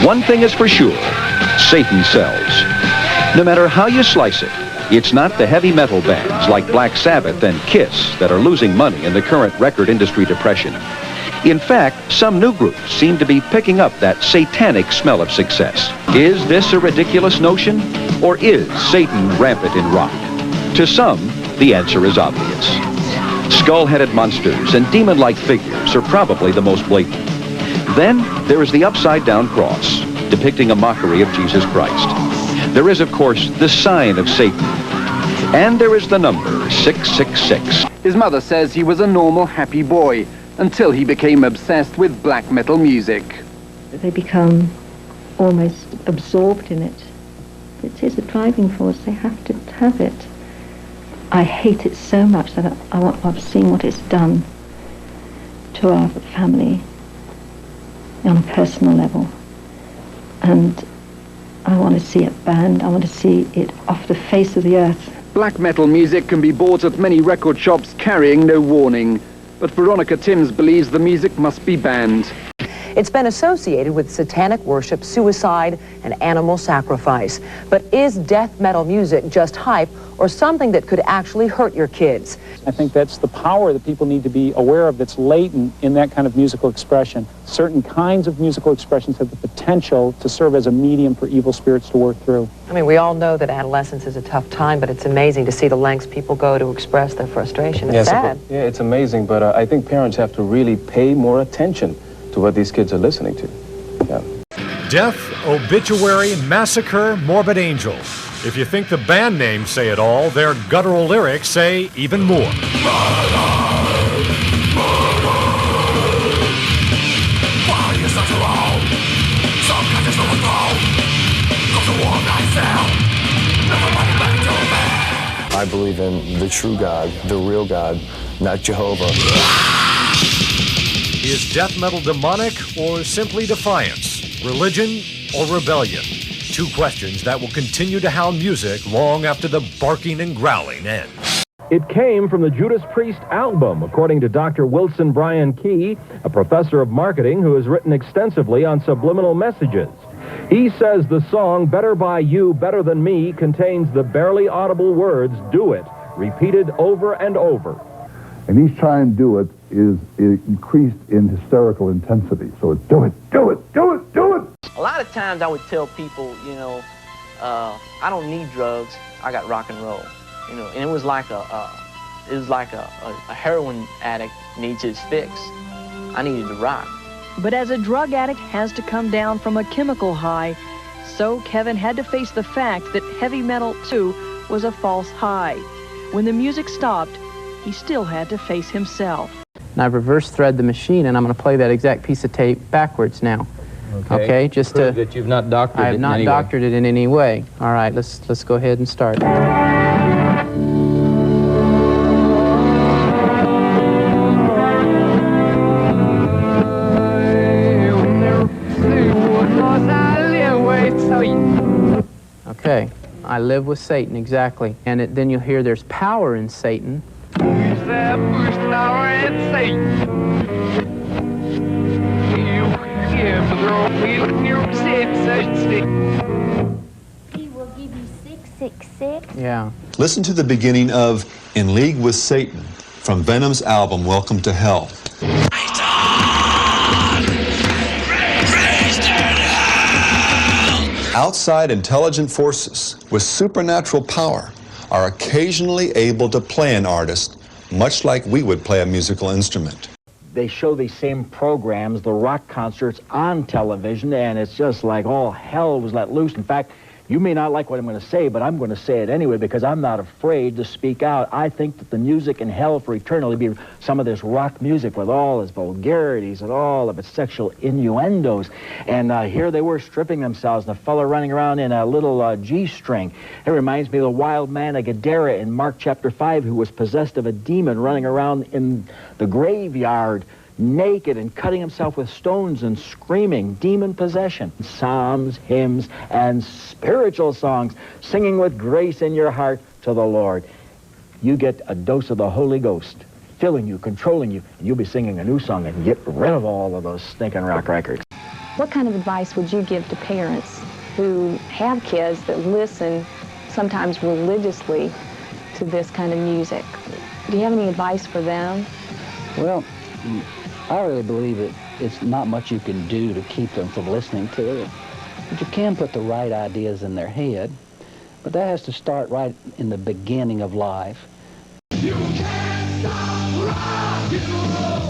One thing is for sure, Satan sells. No matter how you slice it, it's not the heavy metal bands like Black Sabbath and Kiss that are losing money in the current record industry depression. In fact, some new groups seem to be picking up that satanic smell of success. Is this a ridiculous notion, or is Satan rampant in rock? To some, the answer is obvious. Skull-headed monsters and demon-like figures are probably the most blatant. Then there is the upside-down cross, depicting a mockery of Jesus Christ. There is, of course, the sign of Satan. And there is the number 666. His mother says he was a normal, happy boy until he became obsessed with black metal music. They become almost absorbed in it. It is a driving force. They have to have it. I hate it so much that I've seen what it's done to our family on a personal level. And I want to see it banned. I want to see it off the face of the earth. Black metal music can be bought at many record shops carrying no warning. But Veronica Timms believes the music must be banned. It's been associated with satanic worship, suicide, and animal sacrifice. But is death metal music just hype or something that could actually hurt your kids? I think that's the power that people need to be aware of that's latent in that kind of musical expression. Certain kinds of musical expressions have the potential to serve as a medium for evil spirits to work through. I mean, we all know that adolescence is a tough time, but it's amazing to see the lengths people go to express their frustration. It's sad. Yeah, it's amazing, but I think parents have to really pay more attention to what these kids are listening to. Yeah. Death, Obituary, Massacre, Morbid Angel. If you think the band names say it all, their guttural lyrics say even more. I believe in the true God, the real God, not Jehovah. Is death metal demonic or simply defiance? Religion or rebellion? Two questions that will continue to hound music long after the barking and growling ends. It came from the Judas Priest album, according to Dr. Wilson Bryan Key, a professor of marketing who has written extensively on subliminal messages. He says the song Better By You, Better Than Me contains the barely audible words, do it, repeated over and over. And each time do it is increased in hysterical intensity. So it's do it, do it, do it, do it. A lot of times I would tell people, you know, I don't need drugs. I got rock and roll, you know. And it was like a heroin addict needs his fix. I needed to rock. But as a drug addict has to come down from a chemical high, so Kevin had to face the fact that heavy metal too was a false high. When the music stopped, he still had to face himself. And I've reverse thread the machine, and I'm going to play that exact piece of tape backwards now. Okay, just prove that you've not doctored it in any way. I have not doctored it in any way. All right, let's go ahead and start. Okay, I live with Satan, exactly. And then you'll hear there's power in Satan. He will give you 666. Yeah. Listen to the beginning of In League with Satan from Venom's album Welcome to Hell. Outside intelligent forces with supernatural power are occasionally able to play an artist much like we would play a musical instrument. They show these same programs, the rock concerts, on television, and it's just like all hell was let loose. In fact, you may not like what I'm going to say, but I'm going to say it anyway because I'm not afraid to speak out. I think that the music in hell for eternity be some of this rock music with all its vulgarities and all of its sexual innuendos. And here they were stripping themselves, and a fella running around in a little G-string. It reminds me of the wild man of Gadara in Mark chapter 5 who was possessed of a demon running around in the graveyard naked and cutting himself with stones and screaming, demon possession. Psalms, hymns, and spiritual songs, singing with grace in your heart to the Lord. You get a dose of the Holy Ghost, filling you, controlling you, and you'll be singing a new song and get rid of all of those stinking rock records. What kind of advice would you give to parents who have kids that listen sometimes religiously to this kind of music? Do you have any advice for them? Well, I really believe that it's not much you can do to keep them from listening to it. But you can put the right ideas in their head, but that has to start right in the beginning of life. You can't stop rock and roll.